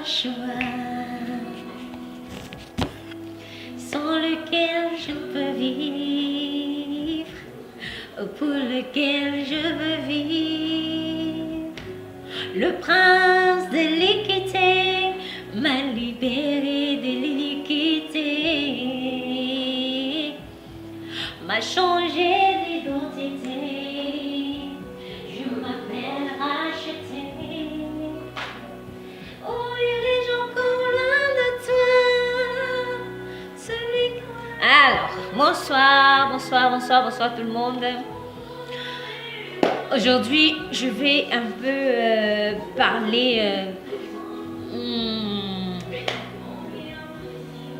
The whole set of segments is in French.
joie sans lequel je ne peux vivre, pour lequel je veux vivre. Le prince de l'équité m'a libéré de l'iniquité, m'a changé d'identité. Je m'appelle racheté. Oh, irai-je encore loin de toi, celui que... Alors, bonsoir tout le monde. Aujourd'hui, je vais un peu parler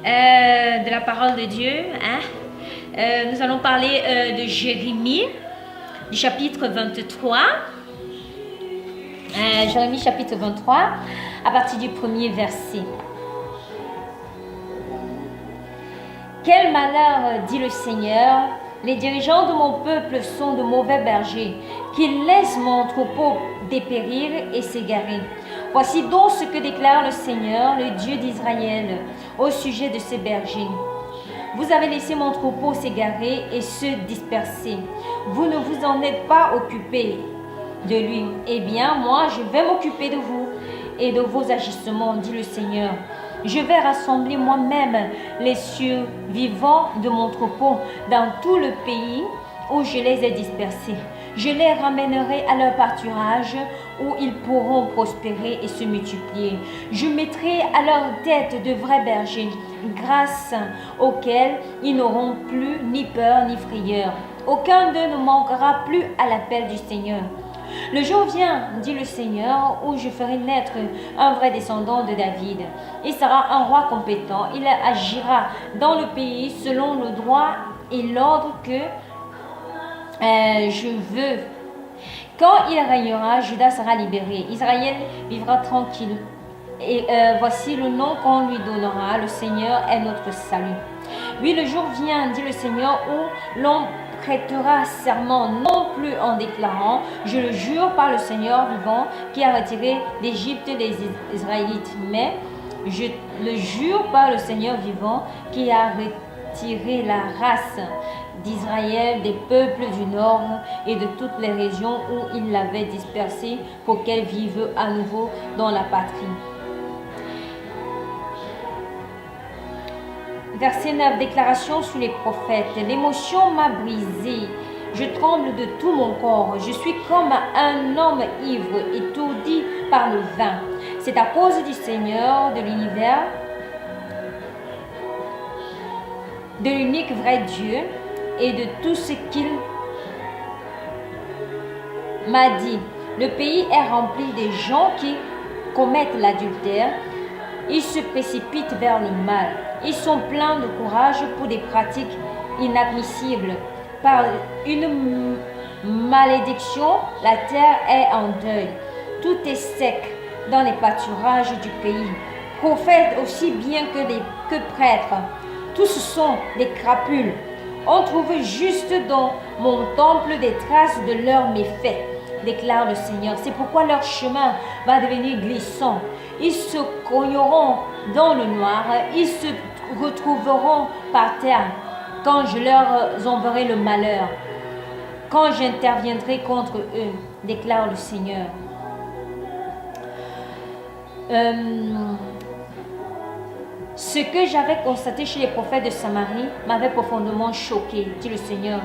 de la parole de Dieu. Nous allons parler de Jérémie, du chapitre 23. Jérémie chapitre 23, à partir du premier verset. Quel malheur, dit le Seigneur, les dirigeants de mon peuple sont de mauvais bergers, qui laissent mon troupeau dépérir et s'égarer. Voici donc ce que déclare le Seigneur, le Dieu d'Israël, au sujet de ces bergers. Vous avez laissé mon troupeau s'égarer et se disperser. Vous ne vous en êtes pas occupé de lui. Eh bien, moi, je vais m'occuper de vous et de vos agissements, dit le Seigneur. Je vais rassembler moi-même les survivants de mon troupeau dans tout le pays où je les ai dispersés. Je les ramènerai à leur pâturage où ils pourront prospérer et se multiplier. Je mettrai à leur tête de vrais bergers, grâce auxquels ils n'auront plus ni peur ni frayeur. Aucun d'eux ne manquera plus à l'appel du Seigneur. Le jour vient, dit le Seigneur, où je ferai naître un vrai descendant de David. Il sera un roi compétent. Il agira dans le pays selon le droit et l'ordre que je veux. Quand il régnera, Juda sera libéré. Israël vivra tranquille. Et voici le nom qu'on lui donnera. Le Seigneur est notre salut. Oui, le jour vient, dit le Seigneur, où l'on prêtera serment, non plus en déclarant, je le jure par le Seigneur vivant qui a retiré d'Égypte les Israélites, mais je le jure par le Seigneur vivant qui a retiré la race d'Israël des peuples du nord et de toutes les régions où il l'avait dispersée pour qu'elle vive à nouveau dans la patrie. Verset 9, déclaration sous les prophètes. L'émotion m'a brisé. Je tremble de tout mon corps. Je suis comme un homme ivre, étourdi par le vin. C'est à cause du Seigneur de l'univers, de l'unique vrai Dieu et de tout ce qu'il m'a dit. Le pays est rempli de gens qui commettent l'adultère. Ils se précipitent vers le mal. Ils sont pleins de courage pour des pratiques inadmissibles. Par une malédiction, la terre est en deuil. Tout est sec dans les pâturages du pays. Prophètes aussi bien que prêtres, tous sont des crapules. On trouve juste dans mon temple des traces de leurs méfaits, déclare le Seigneur. C'est pourquoi leur chemin va devenir glissant. Ils se cogneront dans le noir, ils se retrouveront par terre quand je leur enverrai le malheur, quand j'interviendrai contre eux, déclare le Seigneur. Ce que j'avais constaté chez les prophètes de Samarie m'avait profondément choqué, dit le Seigneur.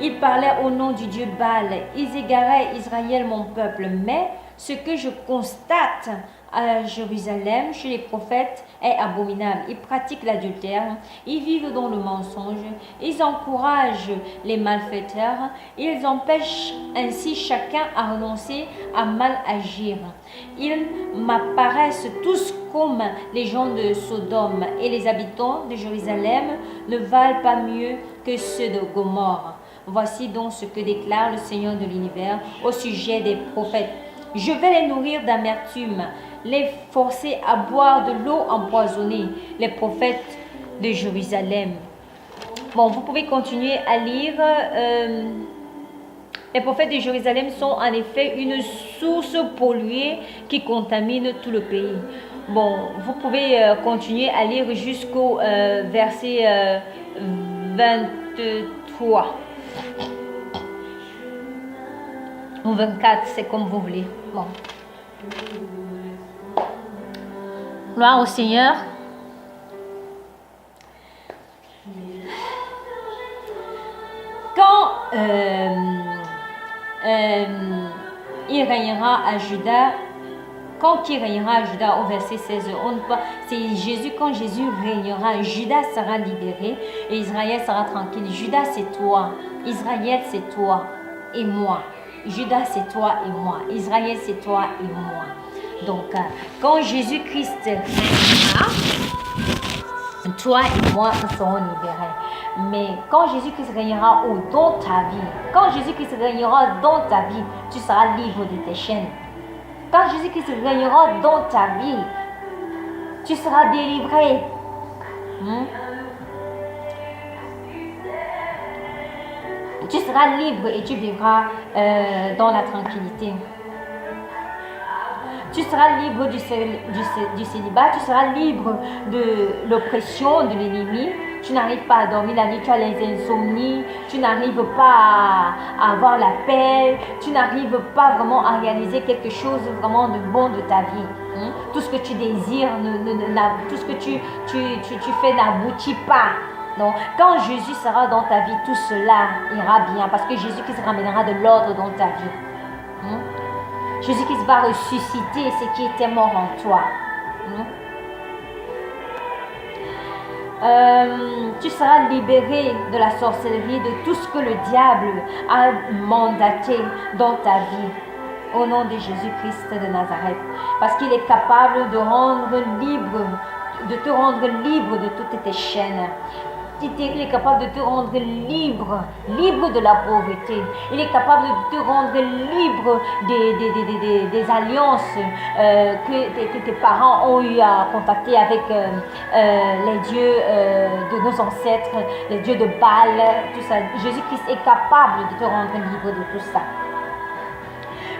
Ils parlaient au nom du Dieu Baal, ils égaraient Israël, mon peuple, mais ce que je constate à Jérusalem, chez les prophètes, est abominable. Ils pratiquent l'adultère, ils vivent dans le mensonge, ils encouragent les malfaiteurs, ils empêchent ainsi chacun à renoncer à mal agir. Ils m'apparaissent tous comme les gens de Sodome, et les habitants de Jérusalem ne valent pas mieux que ceux de Gomorrhe. Voici donc ce que déclare le Seigneur de l'univers au sujet des prophètes. Je vais les nourrir d'amertume, les forcer à boire de l'eau empoisonnée, les prophètes de Jérusalem. Bon, vous pouvez continuer à lire Les prophètes de Jérusalem sont en effet une source polluée qui contamine tout le pays. Bon, vous pouvez continuer à lire jusqu'au verset 23 ou 24, c'est comme vous voulez. Bon. Gloire au Seigneur. Quand il régnera à Juda, au verset 16, c'est Jésus, quand Jésus régnera, Juda sera libéré et Israël sera tranquille. Juda, c'est toi. Israël, c'est toi et moi. Juda, c'est toi et moi. Israël, c'est toi et moi. Donc, quand Jésus-Christ régnera, toi et moi, nous serons libérés. Mais quand Jésus-Christ régnera dans ta vie, quand Jésus-Christ régnera dans ta vie, tu seras libre de tes chaînes. Quand Jésus-Christ régnera dans ta vie, tu seras délivré. Tu seras libre et tu vivras dans la tranquillité. Tu seras libre du célibat, tu seras libre de l'oppression de l'ennemi. Tu n'arrives pas à dormir la nuit, tu as les insomnies, tu n'arrives pas à avoir la paix, tu n'arrives pas vraiment à réaliser quelque chose vraiment de bon de ta vie. Tout ce que tu désires, tout ce que tu fais n'aboutit pas. Donc, quand Jésus sera dans ta vie, tout cela ira bien parce que Jésus-Christ ramènera de l'ordre dans ta vie. Jésus-Christ va ressusciter ce qui était mort en toi. Tu seras libéré de la sorcellerie, de tout ce que le diable a mandaté dans ta vie. Au nom de Jésus-Christ de Nazareth. Parce qu'il est capable de te rendre libre de toutes tes chaînes. Il est capable de te rendre libre de la pauvreté. Il est capable de te rendre libre des alliances que tes parents ont eu à contacter avec les dieux de nos ancêtres, les dieux de Baal, tout ça. Jésus-Christ est capable de te rendre libre de tout ça.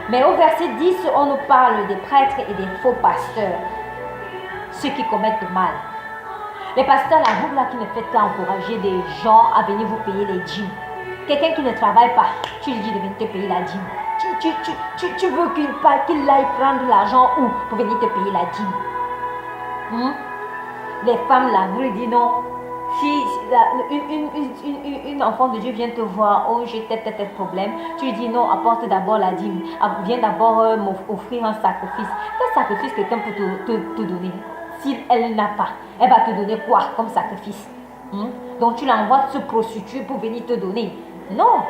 Mais au verset 10, on nous parle des prêtres et des faux pasteurs, ceux qui commettent le mal. Les pasteurs, là, vous là qui ne faites qu'encourager des gens à venir vous payer les dîmes. Quelqu'un qui ne travaille pas, tu lui dis de venir te payer la dîme. Tu veux qu'il aille prendre l'argent où pour venir te payer la dîme. Les femmes là, vous lui dites non. Si une enfant de Dieu vient te voir, oh j'ai tel problème, tu lui dis non, apporte d'abord la dîme. Viens d'abord m'offrir un sacrifice. Quel sacrifice quelqu'un peut te donner? Si elle n'a pas, elle va te donner quoi comme sacrifice? Donc tu l'envoies se prostituer pour venir te donner. Non,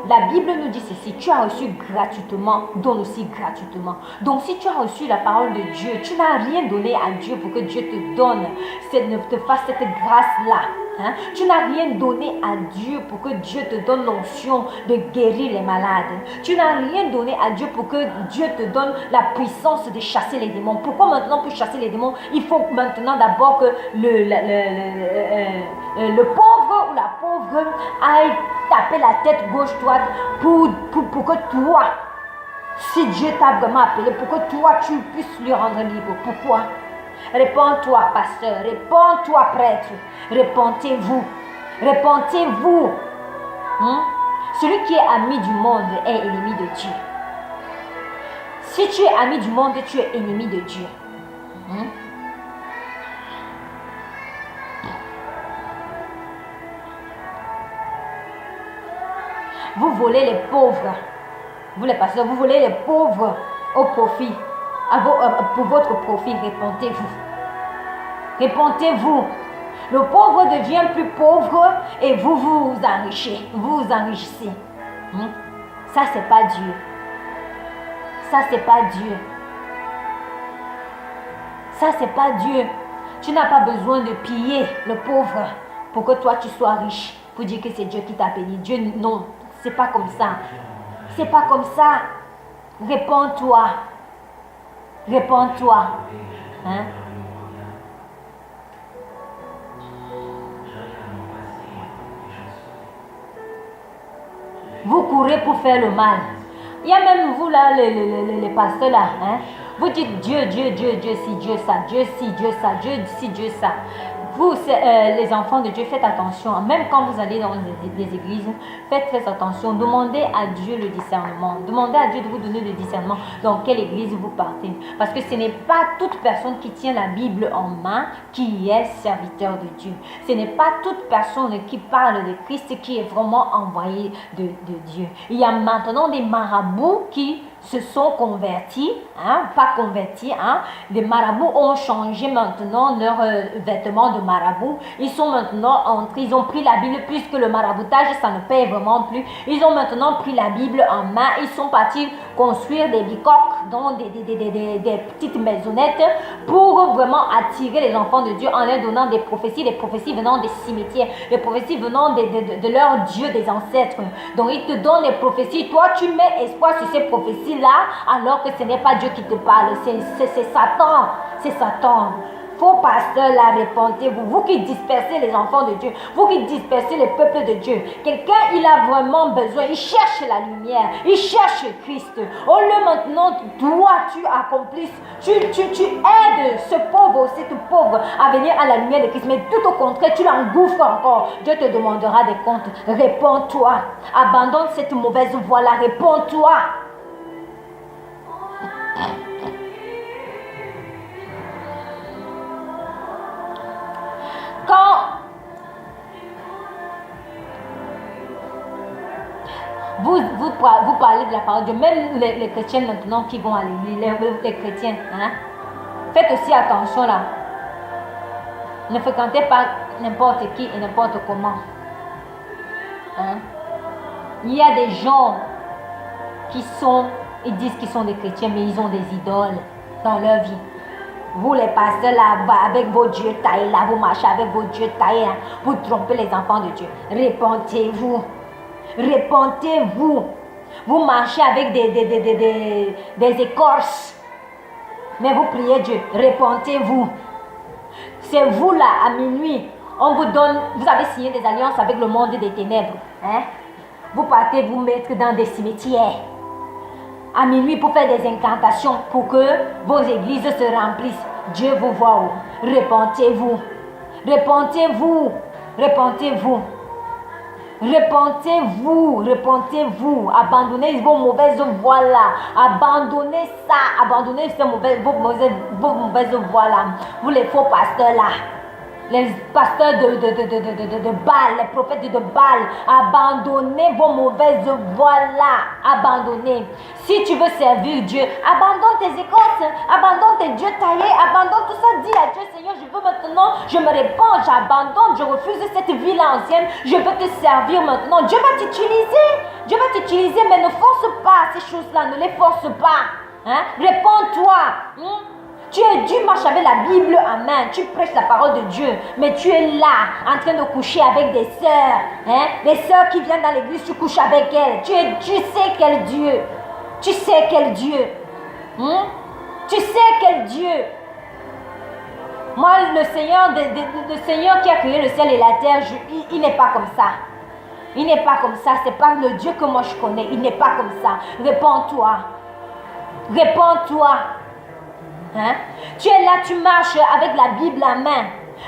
la Bible nous dit ceci: tu as reçu gratuitement, donne aussi gratuitement. Donc si tu as reçu la parole de Dieu, tu n'as rien donné à Dieu pour que Dieu te donne, te fasse cette grâce-là. Tu n'as rien donné à Dieu pour que Dieu te donne l'onction de guérir les malades. Tu n'as rien donné à Dieu pour que Dieu te donne la puissance de chasser les démons. Pourquoi maintenant pour chasser les démons, il faut maintenant d'abord que le pauvre ou la pauvre aille taper la tête gauche-droite pour que toi, si Dieu t'a vraiment appelé, pour que toi tu puisses lui rendre libre. Pourquoi? Réponds-toi, pasteur, réponds-toi, prêtre, repentez-vous, repentez-vous. Celui qui est ami du monde est ennemi de Dieu. Si tu es ami du monde, tu es ennemi de Dieu. Vous volez les pauvres, vous les pasteurs, vous volez les pauvres au profit. Pour votre profit, répentez-vous. Répentez-vous. Le pauvre devient plus pauvre et vous vous enrichissez. Vous vous enrichissez. Ça, c'est pas Dieu. Ça, c'est pas Dieu. Ça, c'est pas Dieu. Tu n'as pas besoin de piller le pauvre pour que toi, tu sois riche. Pour dire que c'est Dieu qui t'a béni. Dieu, non. C'est pas comme ça. C'est pas comme ça. Réponds-toi. Réponds-toi. vous courez pour faire le mal. Il y a même vous là, les pasteurs là, hein? Vous dites Dieu, Dieu, Dieu, Dieu, si Dieu ça, Dieu, si Dieu ça, Dieu, si Dieu ça. Vous, les enfants de Dieu, faites attention. Même quand vous allez dans des églises, faites très attention. Demandez à Dieu le discernement. Demandez à Dieu de vous donner le discernement dans quelle église vous partez. Parce que ce n'est pas toute personne qui tient la Bible en main qui est serviteur de Dieu. Ce n'est pas toute personne qui parle de Christ qui est vraiment envoyé de Dieu. Il y a maintenant des marabouts qui se sont convertis, hein, pas convertis, hein. Les marabouts ont changé maintenant leurs vêtements de marabout. Ils sont maintenant entrés, ils ont pris la Bible, puisque le maraboutage, ça ne paye vraiment plus. Ils ont maintenant pris la Bible en main. Ils sont partis construire des bicoques dans des petites maisonnettes pour vraiment attirer les enfants de Dieu en leur donnant des prophéties venant des cimetières, des prophéties venant de leur Dieu, des ancêtres. Donc ils te donnent des prophéties. Toi, tu mets espoir sur ces prophéties là, alors que ce n'est pas Dieu qui te parle, c'est Satan, c'est Satan. Faux pasteurs là, répentez-vous, vous qui dispersez les enfants de Dieu, vous qui dispersez le peuple de Dieu. Quelqu'un, il a vraiment besoin, il cherche la lumière, il cherche Christ. Au lieu maintenant, toi, tu accomplisses, tu aides ce pauvre, cette pauvre à venir à la lumière de Christ, mais tout au contraire, tu l'engouffres encore. Dieu te demandera des comptes. Réponds-toi, abandonne cette mauvaise voie là, réponds-toi. Quand vous parlez de la parole de Dieu, même les chrétiens maintenant qui vont à l'église, les chrétiens, hein, faites aussi attention là. Ne fréquentez pas n'importe qui et n'importe comment. Hein? Il y a des gens ils disent qu'ils sont des chrétiens, mais ils ont des idoles dans leur vie. Vous les pasteurs là, avec vos dieux taillés là, vous marchez avec vos dieux taillés là, pour tromper les enfants de Dieu. Répentez-vous. Répentez-vous. Vous marchez avec des écorces. Mais vous priez Dieu. Répentez-vous. C'est vous là, à minuit. On vous donne, vous avez signé des alliances avec le monde des ténèbres. Hein? Vous partez vous mettre dans des cimetières. À minuit pour faire des incantations pour que vos églises se remplissent. Dieu vous voit où? Répentez-vous. Répentez-vous. Répentez-vous. Répentez-vous. Répentez-vous. Abandonnez vos mauvaises voies là. Abandonnez ça. Abandonnez vos mauvaises voies là. Vous les faux pasteurs là. Les pasteurs de Baal, les prophètes de Baal, abandonnez vos mauvaises voies là, abandonnez. Si tu veux servir Dieu, abandonne tes écorces, abandonne tes dieux taillés, abandonne tout ça, dis à Dieu, Seigneur, je veux maintenant, je me répands, j'abandonne, je refuse cette vie là ancienne, je veux te servir maintenant. Dieu va t'utiliser, mais ne force pas ces choses-là, ne les force pas. Hein? Réponds-toi. Tu marches avec la Bible en main, tu prêches la parole de Dieu, mais tu es là, en train de coucher avec des sœurs. Hein? Les sœurs qui viennent dans l'église, tu couches avec elles. Tu sais quel Dieu. Tu sais quel Dieu. Tu sais quel Dieu. Moi, le Seigneur qui a créé le ciel et la terre, il n'est pas comme ça. Il n'est pas comme ça. C'est pas le Dieu que moi je connais. Il n'est pas comme ça. Réponds-toi. Réponds-toi. Hein? Tu es là, tu marches avec la Bible en main,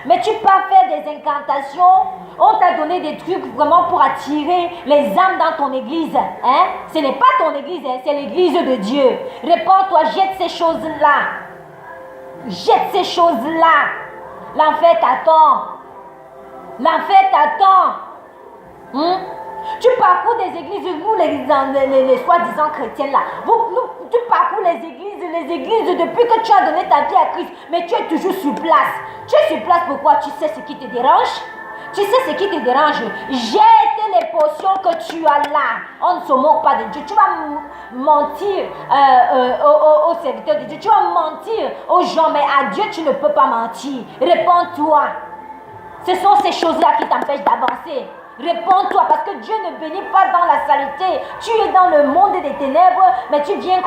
mais tu pars faire des incantations. On t'a donné des trucs vraiment pour attirer les âmes dans ton église. Hein? Ce n'est pas ton église, hein? C'est l'église de Dieu. Réponds-toi, jette ces choses-là. Jette ces choses-là. L'enfer t'attend. L'enfer t'attend. Tu parcours des églises, nous les soi-disant chrétiennes là. Tu parcours les églises depuis que tu as donné ta vie à Christ, mais tu es toujours sur place. Tu es sur place pourquoi? Tu sais ce qui te dérange? Tu sais ce qui te dérange? Jette les potions que tu as là. On ne se moque pas de Dieu. Tu vas mentir aux serviteurs de Dieu. Tu vas mentir aux gens, mais à Dieu tu ne peux pas mentir. Réponds-toi. Ce sont ces choses-là qui t'empêchent d'avancer. Réponds-toi parce que Dieu ne bénit pas dans la saleté. Tu es dans le monde des ténèbres, mais tu viens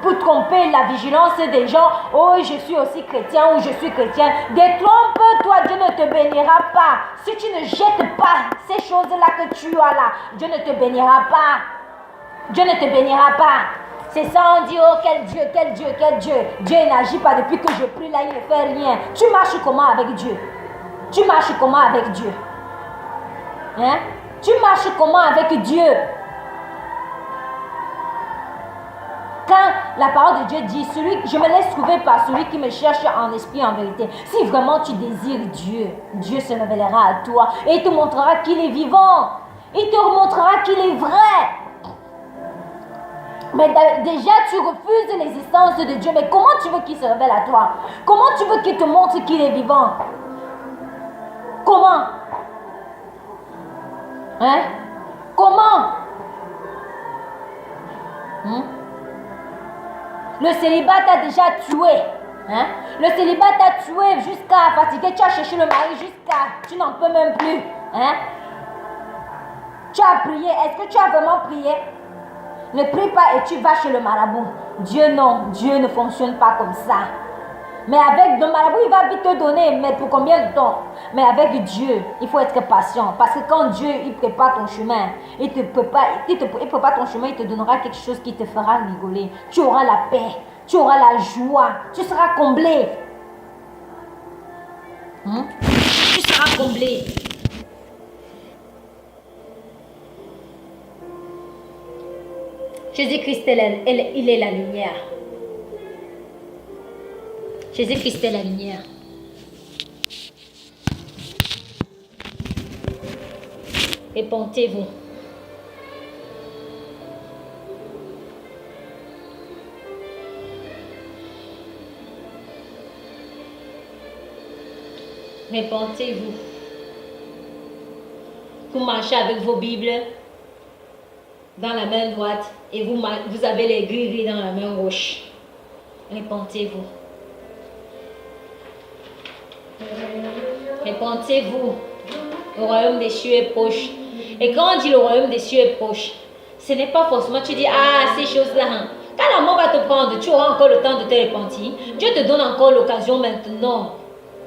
pour tromper la vigilance des gens. Oh, je suis aussi chrétien ou je suis chrétien. Détrompe-toi, Dieu ne te bénira pas. Si tu ne jettes pas ces choses-là que tu as là, Dieu ne te bénira pas. Dieu ne te bénira pas. C'est ça, on dit, oh quel Dieu, quel Dieu, quel Dieu. Dieu n'agit pas depuis que je prie là, il ne fait rien. Tu marches comment avec Dieu? Tu marches comment avec Dieu? Hein? Tu marches comment avec Dieu? Quand la parole de Dieu dit, je me laisse trouver par celui qui me cherche en esprit, en vérité. Si vraiment tu désires Dieu, Dieu se révélera à toi et il te montrera qu'il est vivant. Il te montrera qu'il est vrai. Mais déjà, tu refuses l'existence de Dieu. Mais comment tu veux qu'il se révèle à toi? Comment tu veux qu'il te montre qu'il est vivant? Comment? Hein? Comment? Le célibat t'a déjà tué. Hein? Le célibat t'a tué jusqu'à fatiguer. Tu as cherché le mari jusqu'à... Tu n'en peux même plus. Hein? Tu as prié. Est-ce que tu as vraiment prié? Ne prie pas et tu vas chez le marabout. Dieu non, Dieu ne fonctionne pas comme ça. Mais avec le marabout, il va vite te donner, mais pour combien de temps? Mais avec Dieu, il faut être patient. Parce que quand Dieu, il prépare ton chemin, il prépare ton chemin, il te donnera quelque chose qui te fera rigoler. Tu auras la paix, tu auras la joie, tu seras comblé. Tu seras comblé. Jésus-Christ, il est la lumière. Jésus-Christ est la lumière. Répentez-vous. Répentez-vous. Vous marchez avec vos Bibles dans la main droite et vous avez les gris dans la main gauche. Répentez-vous. Répentez-vous. Le royaume des cieux est proche. Et quand on dit le royaume des cieux est proche, ce n'est pas forcément tu dis ces choses-là. Quand la mort va te prendre, tu auras encore le temps de te repentir. Dieu te donne encore l'occasion maintenant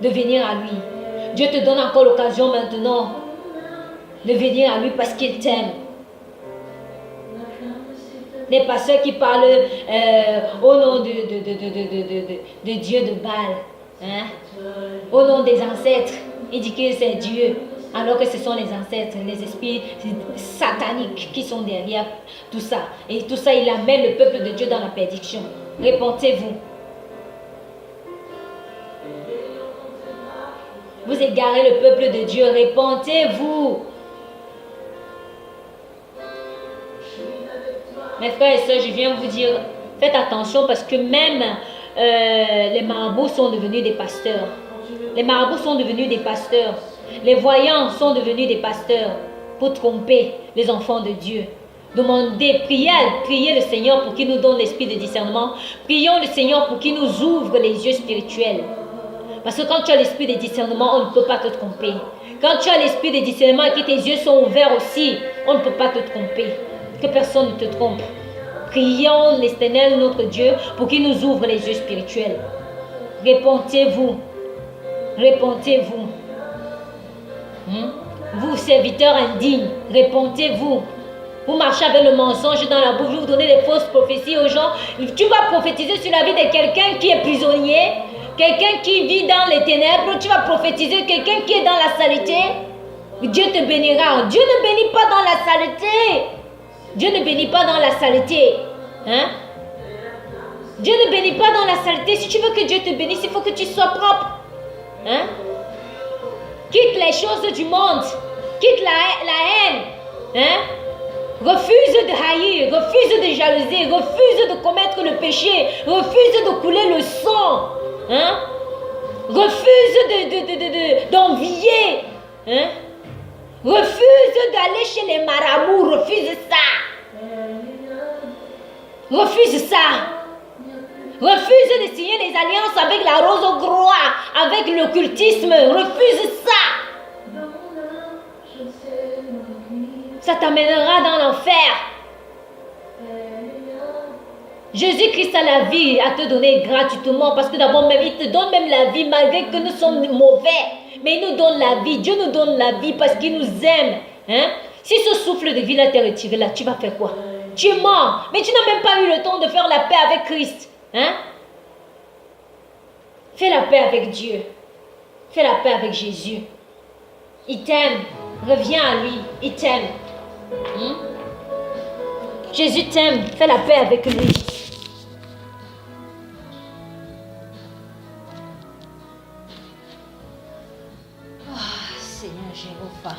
de venir à lui. Dieu te donne encore l'occasion maintenant de venir à lui parce qu'il t'aime. Les pasteurs qui parlent au nom de Dieu de Baal, hein? Au nom des ancêtres, il dit que c'est Dieu, alors que ce sont les ancêtres, les esprits sataniques qui sont derrière tout ça. Et tout ça, il amène le peuple de Dieu dans la perdition. Répentez-vous. Vous égarez le peuple de Dieu, répentez-vous. Mes frères et sœurs, je viens vous dire, faites attention parce que même les marabouts sont devenus des pasteurs. Les marabouts sont devenus des pasteurs. Les voyants sont devenus des pasteurs pour tromper les enfants de Dieu. Demandez, priez le Seigneur pour qu'il nous donne l'esprit de discernement. Prions le Seigneur pour qu'il nous ouvre les yeux spirituels. Parce que quand tu as l'esprit de discernement, on ne peut pas te tromper. Quand tu as l'esprit de discernement et que tes yeux sont ouverts aussi, on ne peut pas te tromper. Que personne ne te trompe. Prions l'Éternel, notre Dieu, pour qu'il nous ouvre les yeux spirituels. Répentez-vous. Répentez-vous. Vous, serviteurs indignes, répentez-vous. Vous marchez avec le mensonge dans la bouche, vous donnez des fausses prophéties aux gens. Tu vas prophétiser sur la vie de quelqu'un qui est prisonnier, quelqu'un qui vit dans les ténèbres. Tu vas prophétiser quelqu'un qui est dans la saleté. Dieu te bénira. Dieu ne bénit pas dans la saleté. Dieu ne bénit pas dans la saleté. Hein? Dieu ne bénit pas dans la saleté. Si tu veux que Dieu te bénisse, il faut que tu sois propre. Hein? Quitte les choses du monde. Quitte la haine. Hein? Refuse de haïr. Refuse de jalouser. Refuse de commettre le péché. Refuse de couler le sang. Hein? Refuse d'envier. Hein? Refuse d'aller chez les marabouts. Refuse ça. Refuse ça. Refuse de signer des alliances avec la rose au groix, avec l'occultisme. Refuse ça. Ça t'amènera dans l'enfer. Jésus-Christ a la vie à te donner gratuitement parce que d'abord même il te donne même la vie malgré que nous sommes mauvais. Mais il nous donne la vie. Dieu nous donne la vie parce qu'il nous aime. Hein? Si ce souffle de vie là t'est retiré là, tu vas faire quoi? Tu es mort. Mais tu n'as même pas eu le temps de faire la paix avec Christ. Hein? Fais la paix avec Dieu. Fais la paix avec Jésus. Il t'aime. Reviens à lui. Il t'aime. Jésus t'aime. Fais la paix avec lui. Seigneur Jéhovah.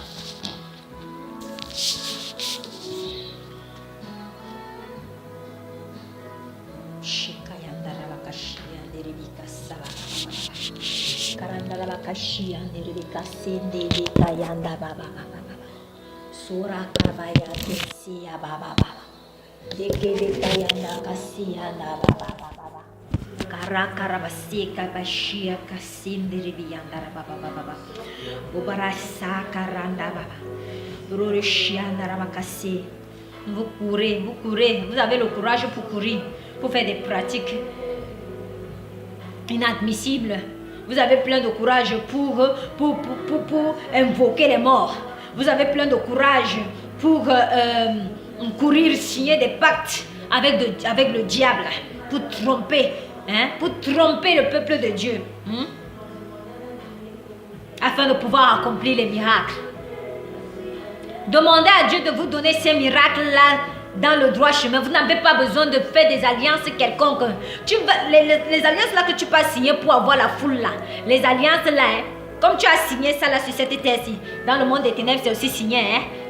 Vous courez, vous avez le courage pour courir, pour faire des pratiques inadmissibles. Vous avez plein de courage pour invoquer les morts. Vous avez plein de courage pour courir, signer des pactes avec le diable, pour tromper le peuple de Dieu, afin de pouvoir accomplir les miracles. Demandez à Dieu de vous donner ces miracles-là dans le droit chemin. Vous n'avez pas besoin de faire des alliances quelconques. Les alliances là que tu peux signer pour avoir la foule là. Les alliances là, comme tu as signé ça là sur cette terre-ci, dans le monde des ténèbres c'est aussi signé.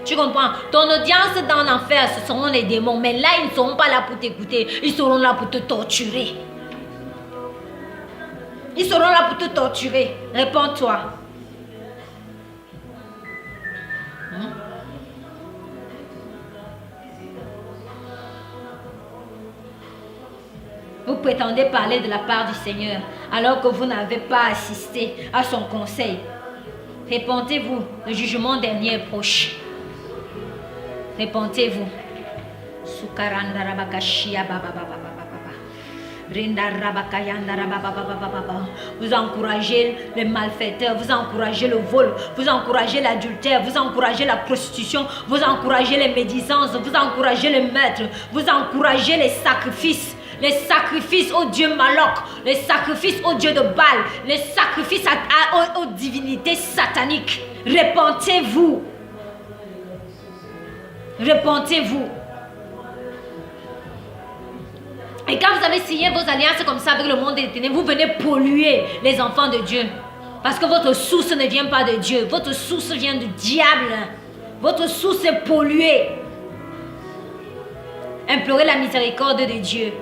Tu comprends? Ton audience dans l'enfer, ce seront les démons. Mais là, ils ne seront pas là pour t'écouter. Ils seront là pour te torturer. Ils seront là pour te torturer. Réponds-toi. Vous prétendez parler de la part du Seigneur alors que vous n'avez pas assisté à son conseil. Répentez-vous, le jugement dernier est proche. Répentez-vous. Vous encouragez les malfaiteurs, vous encouragez le vol, vous encouragez l'adultère, vous encouragez la prostitution, vous encouragez les médisances, vous encouragez les maîtres, vous encouragez les sacrifices. Les sacrifices au Dieu Moloch, les sacrifices au Dieu de Baal, les sacrifices aux divinités sataniques. Répentez-vous. Répentez-vous. Et quand vous avez signé vos alliances comme ça avec le monde des ténèbres, vous venez polluer les enfants de Dieu. Parce que votre source ne vient pas de Dieu. Votre source vient du diable. Votre source est polluée. Implorez la miséricorde de Dieu.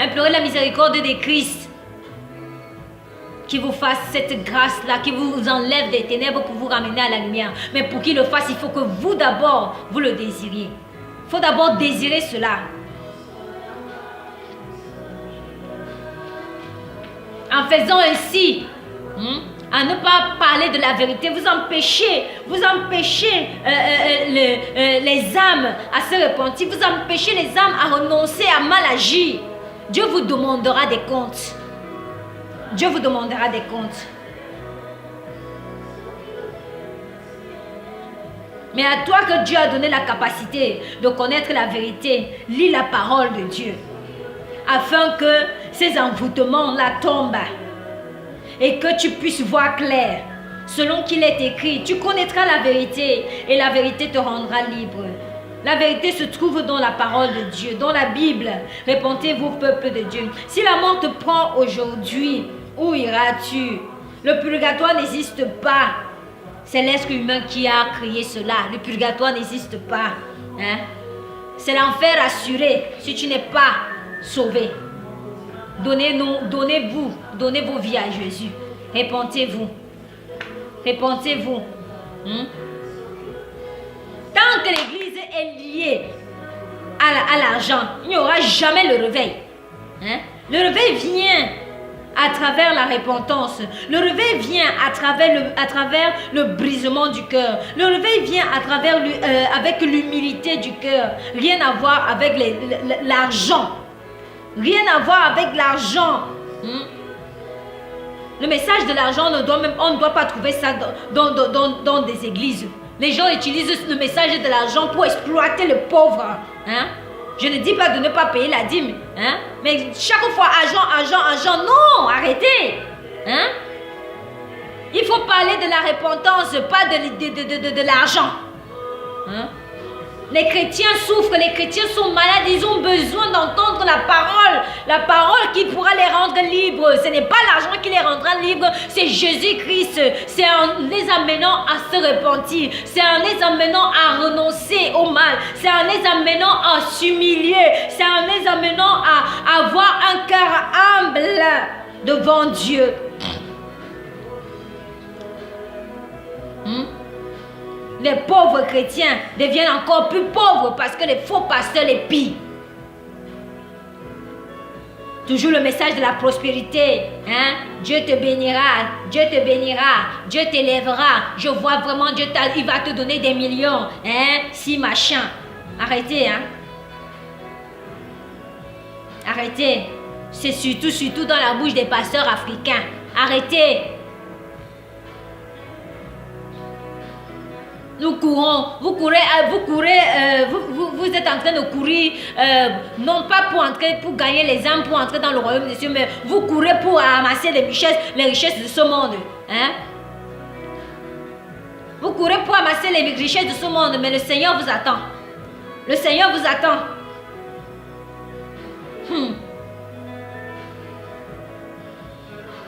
Implorez la miséricorde de Christ qui vous fasse cette grâce-là, qui vous enlève des ténèbres pour vous ramener à la lumière. Mais pour qu'il le fasse, il faut que vous d'abord, vous le désiriez. Il faut d'abord désirer cela. En faisant ainsi, à ne pas parler de la vérité, vous empêchez les âmes à se repentir, vous empêchez les âmes à renoncer à mal agir. Dieu vous demandera des comptes. Dieu vous demandera des comptes. Mais à toi que Dieu a donné la capacité de connaître la vérité, lis la parole de Dieu. Afin que ces envoûtements-là tombent. Et que tu puisses voir clair. Selon qu'il est écrit, tu connaîtras la vérité. Et la vérité te rendra libre. La vérité se trouve dans la parole de Dieu, dans la Bible. Répentez-vous, peuple de Dieu. Si la mort te prend aujourd'hui, où iras-tu? Le purgatoire n'existe pas. C'est l'être humain qui a créé cela. Le purgatoire n'existe pas. C'est l'enfer assuré si tu n'es pas sauvé. Donnez vos vies à Jésus. Répentez-vous. Répentez-vous. Tant que l'église est liée à l'argent, il n'y aura jamais le réveil. Le réveil vient à travers la repentance. Le réveil vient à travers le brisement du cœur. Le réveil vient à travers avec l'humilité du cœur. Rien à voir avec l'argent. Rien à voir avec l'argent. Le message de l'argent, on ne doit pas trouver ça dans des églises. Les gens utilisent le message de l'argent pour exploiter le pauvre. Hein? Je ne dis pas de ne pas payer la dîme. Hein? Mais chaque fois, argent. Non, arrêtez. Hein? Il faut parler de la repentance, pas de l'argent. Hein? Les chrétiens souffrent, les chrétiens sont malades, ils ont besoin d'entendre la parole qui pourra les rendre libres. Ce n'est pas l'argent qui les rendra libres, c'est Jésus-Christ. C'est en les amenant à se repentir, c'est en les amenant à renoncer au mal, c'est en les amenant à s'humilier, c'est en les amenant à avoir un cœur humble devant Dieu. Les pauvres chrétiens deviennent encore plus pauvres parce que les faux pasteurs les pillent. Toujours le message de la prospérité. Hein? Dieu te bénira, Dieu t'élèvera. Je vois vraiment Dieu, il va te donner des millions. Hein? Si machin. Arrêtez. Hein? Arrêtez. C'est surtout dans la bouche des pasteurs africains. Arrêtez. Nous courons, vous êtes en train de courir, non pas pour gagner les âmes, pour entrer dans le royaume des cieux, mais vous courez pour amasser les richesses de ce monde. Hein? Vous courez pour amasser les richesses de ce monde, mais le Seigneur vous attend. Le Seigneur vous attend.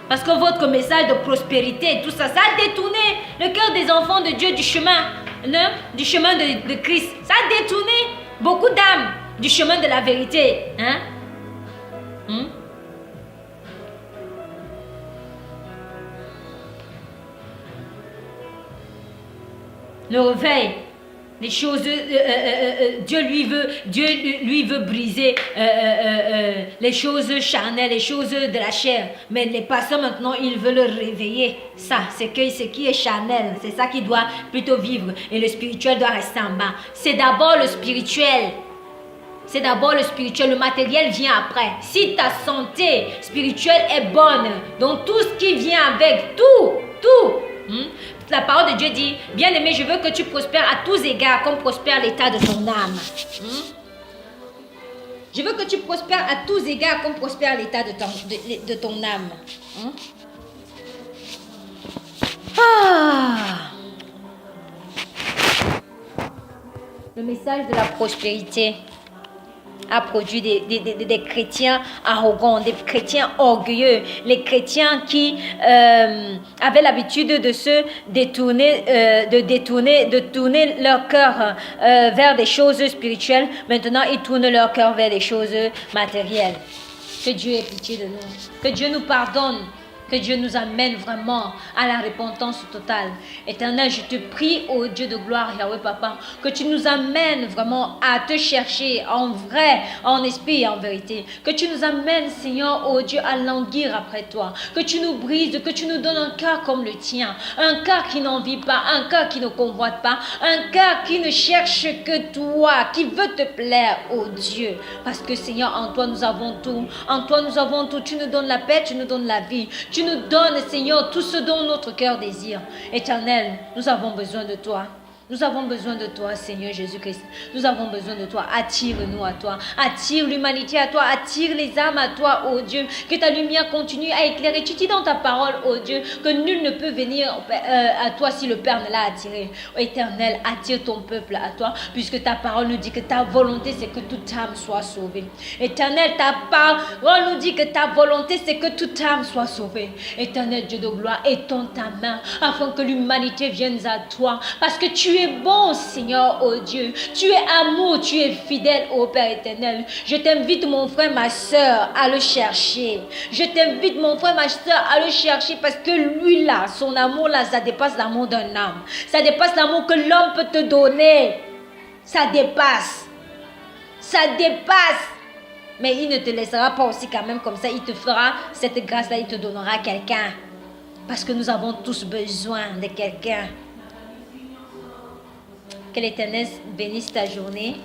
Parce que votre message de prospérité, tout ça, ça a détourné le cœur des enfants de Dieu du chemin de Christ. Ça a détourné beaucoup d'âmes du chemin de la vérité. Hein? Le réveil. Les choses, Dieu lui veut briser les choses charnelles, les choses de la chair. Mais les pasteurs maintenant, ils veulent le réveiller. Ça, ce qui est charnel, c'est ça qui doit plutôt vivre. Et le spirituel doit rester en bas. C'est d'abord le spirituel. Le matériel vient après. Si ta santé spirituelle est bonne, donc tout ce qui vient avec, tout. La parole de Dieu dit, bien-aimé, je veux que tu prospères à tous égards comme prospère l'état de ton âme. Je veux que tu prospères à tous égards comme prospère l'état de ton âme. Le message de la prospérité a produit des chrétiens arrogants, des chrétiens orgueilleux, les chrétiens qui avaient l'habitude de se détourner, de tourner leur cœur vers des choses spirituelles. Maintenant, ils tournent leur cœur vers des choses matérielles. Que Dieu ait pitié de nous, que Dieu nous pardonne. Que Dieu nous amène vraiment à la repentance totale. Éternel, je te prie, ô Dieu de gloire, Yahweh Papa, que tu nous amènes vraiment à te chercher en vrai, en esprit et en vérité. Que tu nous amènes, Seigneur, ô Dieu, à languir après toi. Que tu nous brises, que tu nous donnes un cœur comme le tien. Un cœur qui n'envie pas, un cœur qui ne convoite pas, un cœur qui ne cherche que toi, qui veut te plaire, ô Dieu. Parce que, Seigneur, en toi nous avons tout. En toi nous avons tout. Tu nous donnes la paix, tu nous donnes la vie. Tu nous donnes, Seigneur, tout ce dont notre cœur désire. Éternel, nous avons besoin de toi. Nous avons besoin de toi, Seigneur Jésus-Christ. Nous avons besoin de toi. Attire-nous à toi. Attire l'humanité à toi. Attire les âmes à toi, ô Dieu. Que ta lumière continue à éclairer. Tu dis dans ta parole, ô Dieu, que nul ne peut venir à toi si le Père ne l'a attiré. Éternel, attire ton peuple à toi, puisque ta parole nous dit que ta volonté, c'est que toute âme soit sauvée. Éternel, ta parole nous dit que ta volonté, c'est que toute âme soit sauvée. Éternel Dieu de gloire, étends ta main afin que l'humanité vienne à toi. Parce que tu es bon, Seigneur, oh Dieu. Tu es amour, tu es fidèle, oh Père éternel. Je t'invite, mon frère, ma soeur, à le chercher. Je t'invite, mon frère, ma soeur, à le chercher parce que lui, là, son amour, là, ça dépasse l'amour d'un homme. Ça dépasse l'amour que l'homme peut te donner. Ça dépasse. Ça dépasse. Mais il ne te laissera pas aussi quand même comme ça. Il te fera cette grâce-là, il te donnera quelqu'un. Parce que nous avons tous besoin de quelqu'un. Que l'Éternel bénisse ta journée.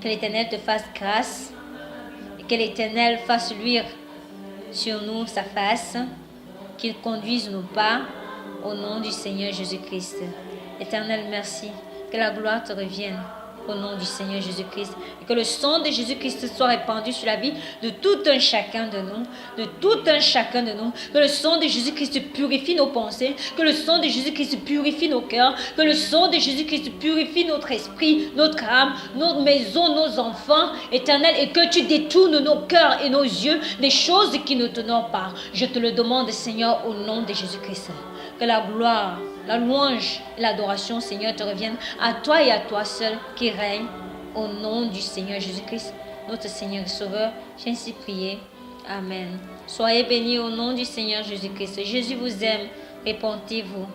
Que l'Éternel te fasse grâce. Et que l'Éternel fasse luire sur nous sa face. Qu'il conduise nos pas au nom du Seigneur Jésus-Christ. Éternel, merci. Que la gloire te revienne au nom du Seigneur Jésus-Christ. Et que le sang de Jésus-Christ soit répandu sur la vie de tout un chacun de nous. De tout un chacun de nous. Que le sang de Jésus-Christ purifie nos pensées. Que le sang de Jésus-Christ purifie nos cœurs. Que le sang de Jésus-Christ purifie notre esprit, notre âme, notre maison, nos enfants. Éternel, et que tu détournes nos cœurs et nos yeux des choses qui ne t'honorent pas. Je te le demande, Seigneur, au nom de Jésus-Christ. Que la gloire, la louange et l'adoration, Seigneur, te reviennent à toi et à toi seul qui règne au nom du Seigneur Jésus-Christ, notre Seigneur et Sauveur. J'ai ainsi prié. Amen. Soyez bénis au nom du Seigneur Jésus-Christ. Jésus vous aime. Répentez-vous.